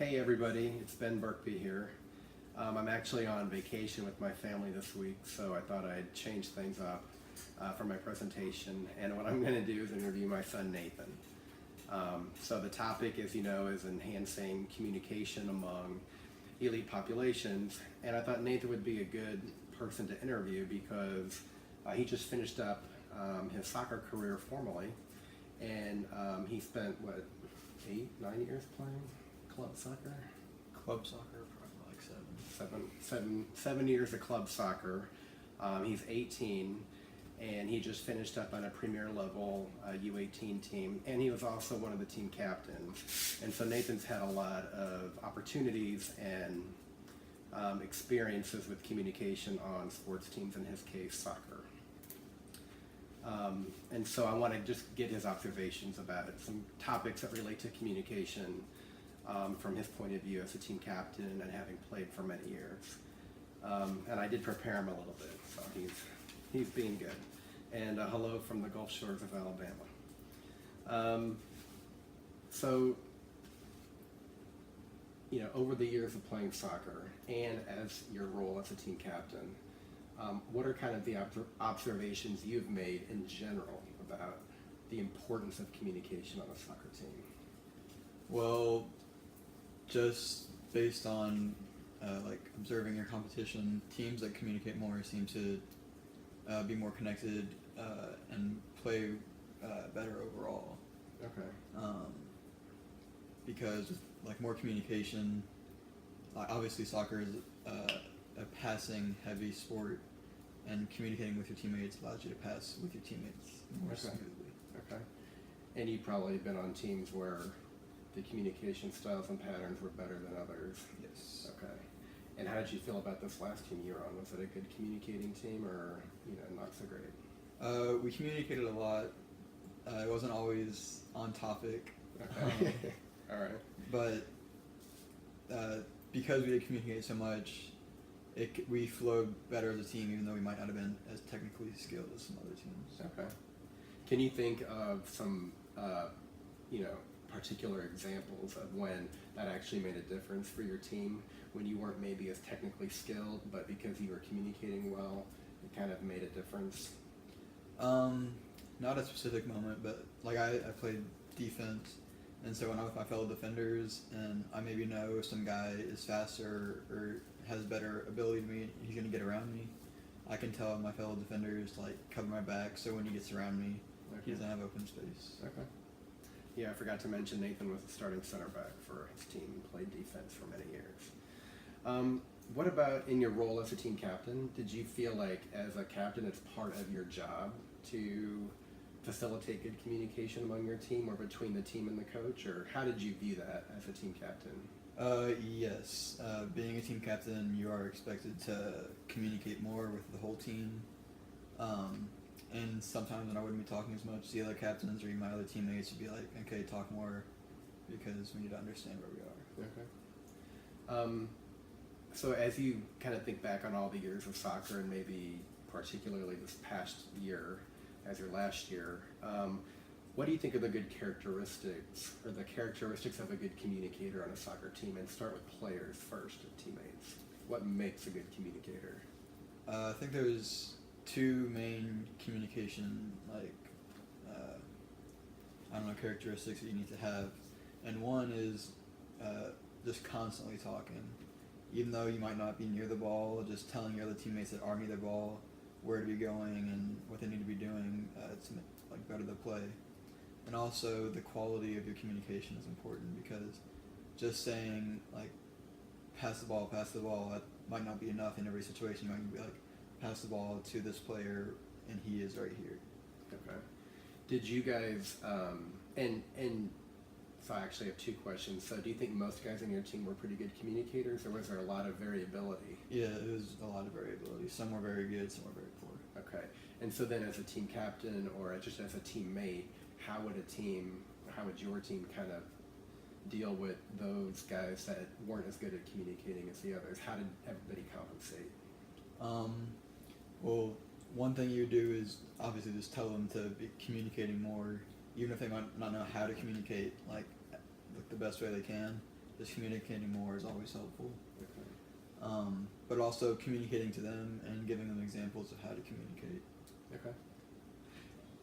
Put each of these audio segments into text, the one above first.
Hey everybody, it's Birkby here. I'm actually on vacation with my family this week, so I thought I'd change things up for my presentation. And what I'm going to do is interview my son Nathan. So the topic, as you know, is enhancing communication among elite populations. And I thought Nathan would be a good person to interview because he just finished up his soccer career formally, and he spent, 8, 9 years playing club soccer? Club soccer, probably like 7 years of club soccer. He's 18, and he just finished up on a premier level U18 team, and he was also one of the team captains. And so Nathan's had a lot of opportunities and experiences with communication on sports teams, in his case, soccer. And so I want to just get his observations about it, some topics that relate to communication from his point of view as a team captain and having played for many years. And I did prepare him a little bit, so he's being good. And hello from the Gulf Shores of Alabama. So, over the years of playing soccer and as your role as a team captain, what are kind of the observations you've made in general about the importance of communication on a soccer team? Well, just based on observing your competition, teams that communicate more seem to be more connected and play better overall. Okay. Because more communication, obviously soccer is a passing heavy sport, and communicating with your teammates allows you to pass with your teammates more smoothly. Okay. And you've probably been on teams where the communication styles and patterns were better than others. Yes. Okay. And how did you feel about this last team you were on? Was it a good communicating team, or not so great? We communicated a lot. It wasn't always on topic. Okay. All right. But because we did communicate so much, we flowed better as a team, even though we might not have been as technically skilled as some other teams. Okay. Can you think of some, particular examples of when that actually made a difference for your team, when you weren't maybe as technically skilled, but because you were communicating well, it kind of made a difference? Not a specific moment, but I played defense, and so when I'm with my fellow defenders and I maybe know some guy is faster or has better ability than me, he's going to get around me, I can tell my fellow defenders to cover my back, so when he gets around me, he doesn't have open space. Okay. Yeah, I forgot to mention Nathan was the starting center back for his team and played defense for many years. What about in your role as a team captain? Did you feel like as a captain it's part of your job to facilitate good communication among your team or between the team and the coach, or how did you view that as a team captain? Yes. Being a team captain, you are expected to communicate more with the whole team. And sometimes when I wouldn't be talking as much, the other captains or even my other teammates would be like, okay, talk more, because we need to understand where we are. Okay. So as you kind of think back on all the years of soccer, and maybe particularly this past year as your last year, what do you think are the good characteristics, or the characteristics of a good communicator on a soccer team? And start with players first, and teammates. What makes a good communicator? I think there's two main communication, characteristics that you need to have. And one is just constantly talking. Even though you might not be near the ball, just telling your other teammates that are near the ball where to be going and what they need to be doing to better the play. And also the quality of your communication is important, because just saying pass the ball, that might not be enough in every situation. You might be pass the ball to this player and he is right here. Okay. Did you guys, and so I actually have two questions. So do you think most guys on your team were pretty good communicators, or was there a lot of variability? Yeah, it was a lot of variability. Some were very good, some were very poor. Okay. And so then as a team captain or just as a teammate, how would your team kind of deal with those guys that weren't as good at communicating as the others? How did everybody compensate? Well, one thing you do is obviously just tell them to be communicating more, even if they might not know how to communicate the best way they can. just communicating more is always helpful. Okay. But also communicating to them and giving them examples of how to communicate. Okay.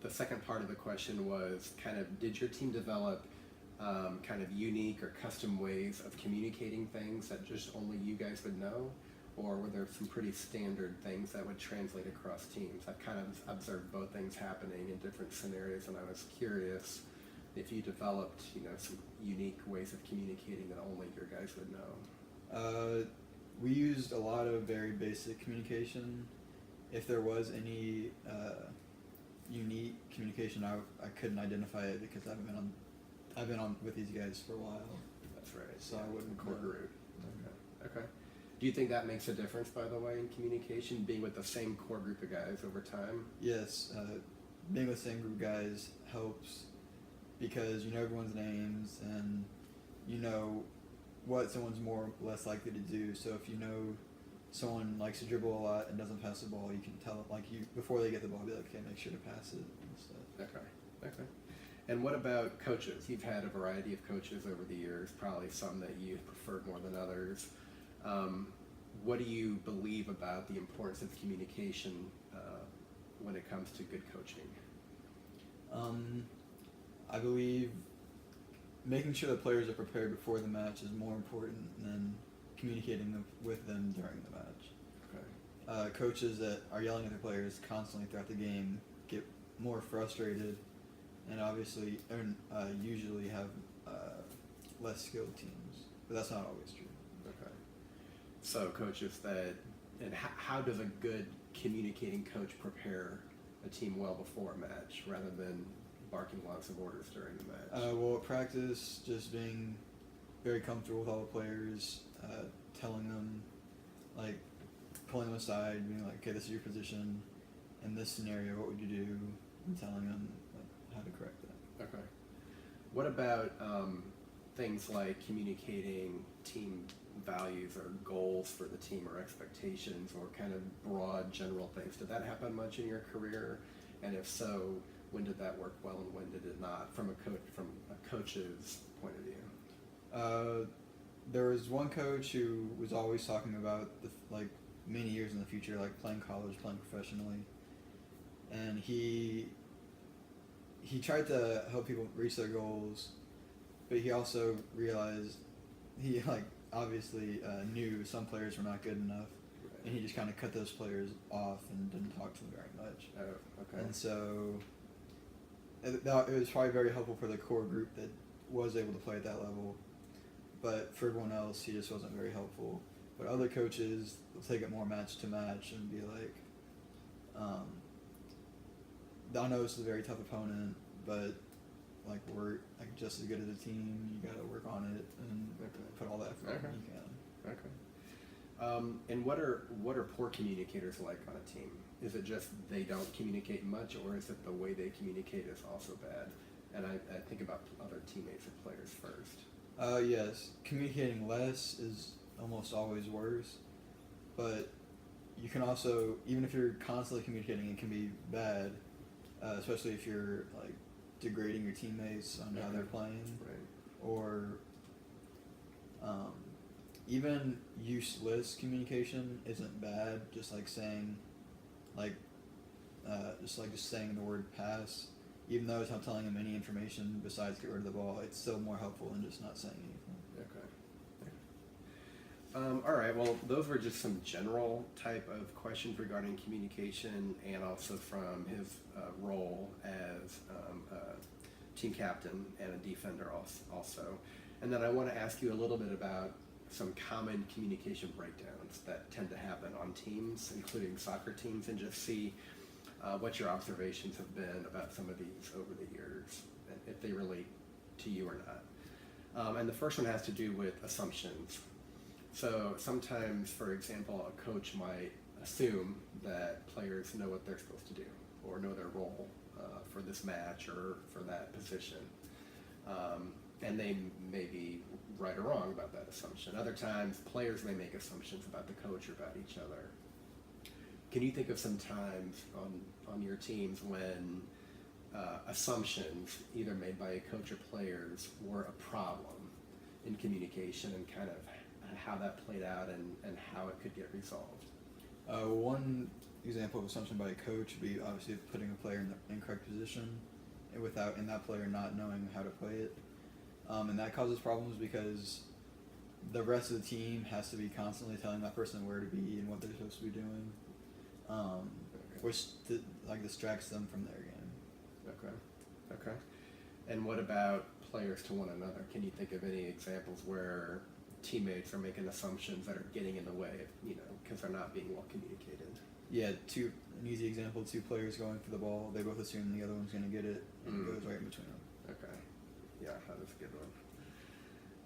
The second part of the question was kind of, did your team develop kind of unique or custom ways of communicating things that just only you guys would know? Or were there some pretty standard things that would translate across teams? I've kind of observed both things happening in different scenarios, and I was curious if you developed, some unique ways of communicating that only your guys would know. We used a lot of very basic communication. If there was any unique communication, I couldn't identify it because I've been on with these guys for a while. That's right. So I wouldn't core know. group. Okay. Do you think that makes a difference, by the way, in communication, being with the same core group of guys over time? Yes, being with the same group of guys helps because you know everyone's names and you know what someone's more or less likely to do. So if you know someone likes to dribble a lot and doesn't pass the ball, you can tell before they get the ball, be like, okay, make sure to pass it and stuff. Okay. And what about coaches? You've had a variety of coaches over the years, probably some that you preferred more than others. What do you believe about the importance of communication when it comes to good coaching? I believe making sure the players are prepared before the match is more important than communicating with them during the match. Okay. Coaches that are yelling at their players constantly throughout the game get more frustrated and obviously usually have less skilled teams, but that's not always true. Okay. So coaches and how does a good communicating coach prepare a team well before a match rather than barking lots of orders during the match? Well, at practice, just being very comfortable with all the players, telling them, like, pulling them aside, being like, okay, this is your position. In this scenario, what would you do? And telling them how to correct that. Okay. What about things like communicating team values or goals for the team or expectations or kind of broad general things? Did that happen much in your career? And if so, when did that work well and when did it not from a coach's point of view? There was one coach who was always talking about many years in the future, like playing college, playing professionally, and he tried to help people reach their goals, but he also realized he obviously knew some players were not good enough, Right. and he just kind of cut those players off and didn't talk to them very much. Oh, okay. And so it was probably very helpful for the core group that was able to play at that level, but for everyone else, he just wasn't very helpful. But other coaches will take it more match to match and be like, I know this is a very tough opponent, but we're just as good as a team. You got to work on it and put all that effort in you can. Okay. And what are poor communicators like on a team? Is it just they don't communicate much, or is it the way they communicate is also bad? And I think about other teammates or players first. Yes, communicating less is almost always worse, but you can also, even if you're constantly communicating, it can be bad, especially if you're degrading your teammates on how they're playing, Right. or even useless communication isn't bad. Just saying, just saying the word pass, even though it's not telling them any information besides get rid of the ball, it's still more helpful than just not saying anything. Okay. All right. Well, those were just some general type of questions regarding communication, and also from his role as a team captain and a defender also. And then I want to ask you a little bit about some common communication breakdowns that tend to happen on teams, including soccer teams, and just see what your observations have been about some of these over the years, and if they relate to you or not. And the first one has to do with assumptions. So sometimes, for example, a coach might assume that players know what they're supposed to do or know their role for this match or for that position. And they may be right or wrong about that assumption. Other times, players may make assumptions about the coach or about each other. Can you think of some times on your teams when assumptions, either made by a coach or players, were a problem in communication and kind of how that played out and how it could get resolved. One example of assumption by a coach would be obviously putting a player in the incorrect position and that player not knowing how to play it. And that causes problems because the rest of the team has to be constantly telling that person where to be and what they're supposed to be doing, which distracts them from their game. Okay. And what about players to one another? Can you think of any examples where teammates are making assumptions that are getting in the way, because they're not being well communicated? Yeah, an easy example: two players going for the ball, they both assume the other one's going to get it, and it goes right in between them. Okay. Yeah, that was a good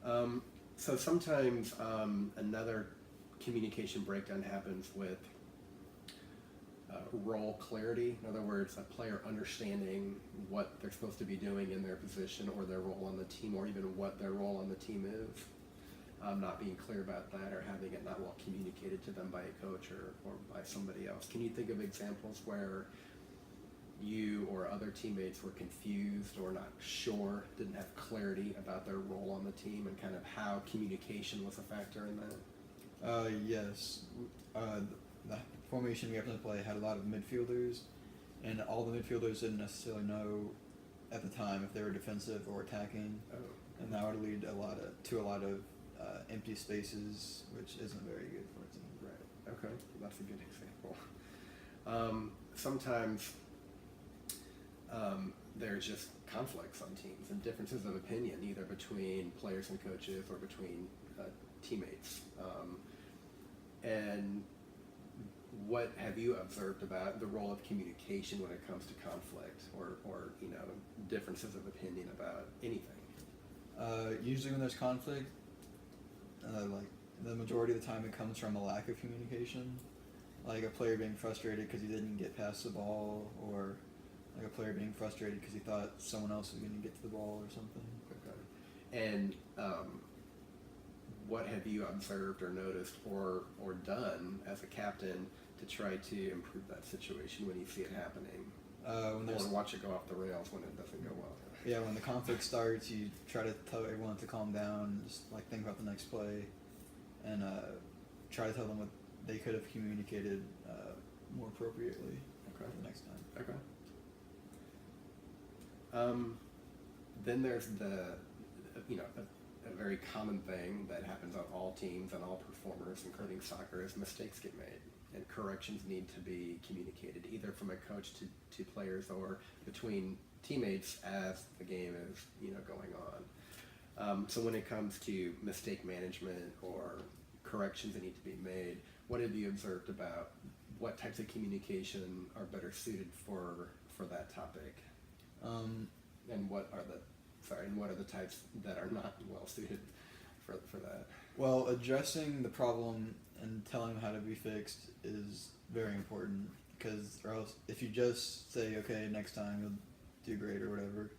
one. So sometimes another communication breakdown happens with role clarity. In other words, a player understanding what they're supposed to be doing in their position or their role on the team, or even what their role on the team is. Not being clear about that, or having it not well communicated to them by a coach or by somebody else. Can you think of examples where you or other teammates were confused or not sure, didn't have clarity about their role on the team, and kind of how communication was a factor in that? Yes. The formation we happened to play had a lot of midfielders, and all the midfielders didn't necessarily know at the time if they were defensive or attacking, and that would lead to a lot of empty spaces, which isn't very good for a team. Right. Okay. That's a good example. Sometimes there's just conflicts on teams and differences of opinion, either between players and coaches or between teammates. And what have you observed about the role of communication when it comes to conflict or differences of opinion about anything? Usually when there's conflict, the majority of the time it comes from a lack of communication, like a player being frustrated because he didn't get past the ball, or like a player being frustrated because he thought someone else was going to get to the ball or something. Okay. And what have you observed or noticed or done as a captain to try to improve that situation when you see it happening? Or watch it go off the rails when it doesn't go well? Yeah, when the conflict starts, you try to tell everyone to calm down, just think about the next play, and try to tell them what they could have communicated more appropriately the next time. Okay. Then there's a very common thing that happens on all teams and all performers, including soccer, is mistakes get made, and corrections need to be communicated, either from a coach to players or between teammates as the game is going on. So when it comes to mistake management or corrections that need to be made, what have you observed about what types of communication are better suited for that topic? And what are the types that are not well suited for that? Well, addressing the problem and telling them how to be fixed is very important, because or else if you just say, okay, next time you'll do great or whatever,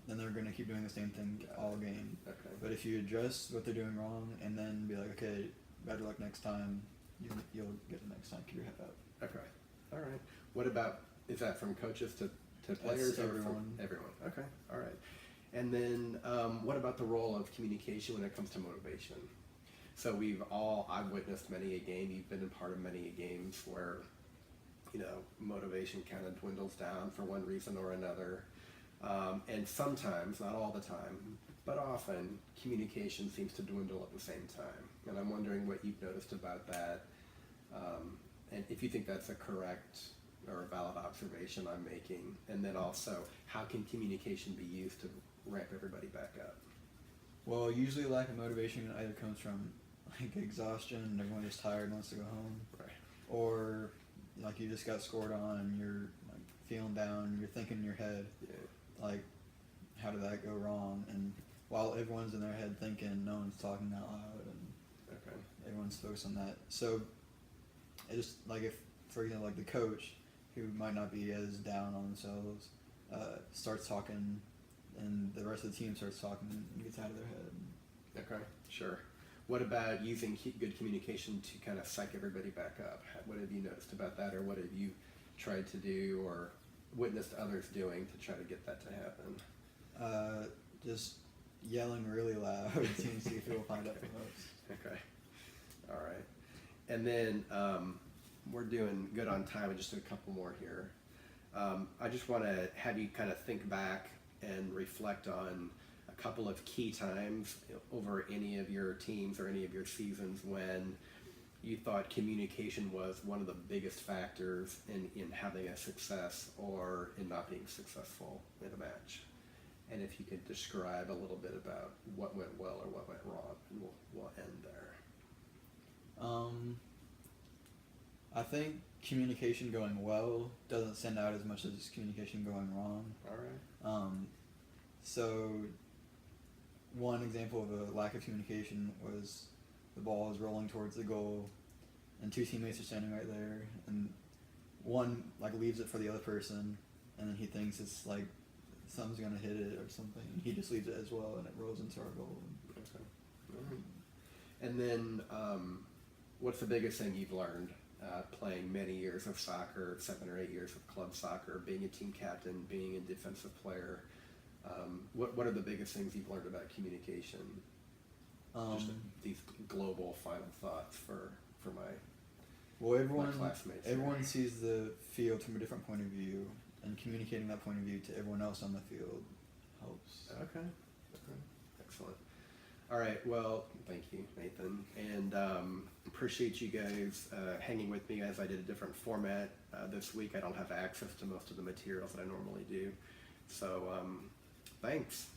then they're going to keep doing the same thing all game. Okay. But if you address what they're doing wrong and then be like, okay, better luck next time, you'll get the next time. Keep your head up. Okay. All right. What about, is that from coaches to players? That's everyone. Everyone. Okay. All right. And then what about the role of communication when it comes to motivation? So I've witnessed many a game, you've been a part of many games where, motivation kind of dwindles down for one reason or another. And sometimes, not all the time, but often, communication seems to dwindle at the same time. And I'm wondering what you've noticed about that, and if you think that's a correct or a valid observation I'm making. And then also, how can communication be used to ramp everybody back up? Well, usually lack of motivation either comes from exhaustion and everyone is tired and wants to go home, Right. or you just got scored on and you're feeling down and you're thinking in your head, how did that go wrong? And while everyone's in their head thinking, no one's talking out loud, and everyone's focused on that. So it just if, for example, the coach, who might not be as down on themselves, starts talking, and the rest of the team starts talking and gets out of their head. Okay, sure. What about using good communication to kind of psych everybody back up? What have you noticed about that, or what have you tried to do or witnessed others doing to try to get that to happen? Just yelling really loud seems to get people find out the most. Okay. All right. And then we're doing good on time. I just did a couple more here. I just want to have you kind of think back and reflect on a couple of key times over any of your teams or any of your seasons when you thought communication was one of the biggest factors in having a success or in not being successful in a match. And if you could describe a little bit about what went well or what went wrong, and we'll end there. I think communication going well doesn't stand out as much as communication going wrong. All right. So one example of a lack of communication was the ball is rolling towards the goal and two teammates are standing right there and one like leaves it for the other person and then he thinks it's like someone's gonna hit it or something and he just leaves it as well and it rolls into our goal. Okay. All right. And then what's the biggest thing you've learned playing many years of soccer, 7 or 8 years of club soccer, being a team captain, being a defensive player? What are the biggest things you've learned about communication? Just these global final thoughts for my classmates. Everyone sees the field from a different point of view, and communicating that point of view to everyone else on the field helps. Okay. Excellent. All right. Well, thank you, Nathan, and appreciate you guys hanging with me as I did a different format this week. I don't have access to most of the materials that I normally do, so thanks.